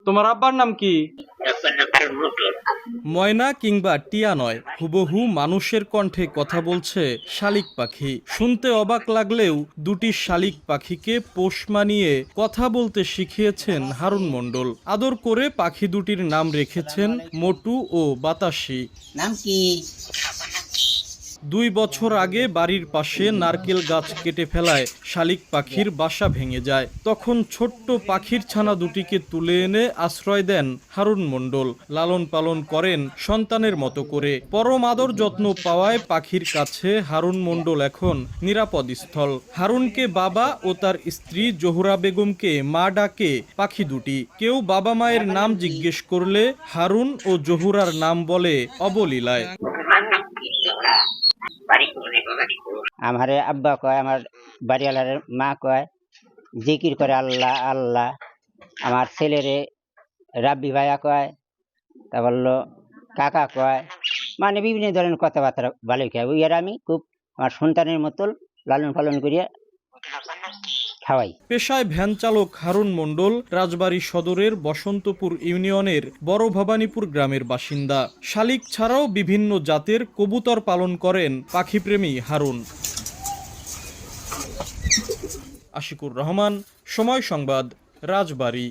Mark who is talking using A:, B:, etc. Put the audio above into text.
A: তোমার আব্বার নাম কি? ময়না কিংবা টিয়া নয়, হুবহু মানুষের কণ্ঠে কথা বলছে শালিক পাখি। শুনতে অবাক লাগলেও দুটি শালিক পাখিকে পোষ মানিয়ে কথা বলতে শিখিয়েছেন হারুন মণ্ডল। আদর করে পাখি দুটির নাম রেখেছেন মোটু ও বাতাসি।
B: নাম কি?
A: 2 বছর আগে বাড়ির পাশে নারকেল গাছ কেটে ফেলায় শালিক পাখির বাসা ভেঙে যায়। তখন ছোট্ট পাখির ছানা দুটিকে তুলে এনে আশ্রয় দেন হারুন মণ্ডল। লালন পালন করেন সন্তানের মতো করে। পরম আদর যত্ন পাওয়ায় পাখির কাছে হারুন মণ্ডল এখন নিরাপদ স্থল। হারুনকে বাবা ও তার স্ত্রী জোহরা বেগমকে মা ডাকে পাখি দুটি। কেউ বাবা মায়ের নাম জিজ্ঞেস করলে হারুন ও জোহরার নাম বলে অবলীলায়।
B: আমার আব্বা কয়, আমার বাড়িওয়ালার মা কয়, জিকির করে আল্লাহ আল্লাহ। আমার ছেলেরে রাব্বি ভাইয়া কয়, তা বললো কাকা কয়, মানে বিভিন্ন ধরনের কথাবার্তা ভালোই কয়। ওই আর আমি খুব আমার সন্তানের মতো লালন পালন করিয়া খাওয়াই।
A: পেশায় ভ্যান চালক হারুন মণ্ডল রাজবাড়ী সদরের বসন্তপুর ইউনিয়নের বড় ভবানীপুর গ্রামের বাসিন্দা। শালিক ছাড়াও বিভিন্ন জাতের কবুতর পালন করেন পাখিপ্রেমী হারুন। আশিকুর রহমান, সময় সংবাদ, রাজবাড়ী।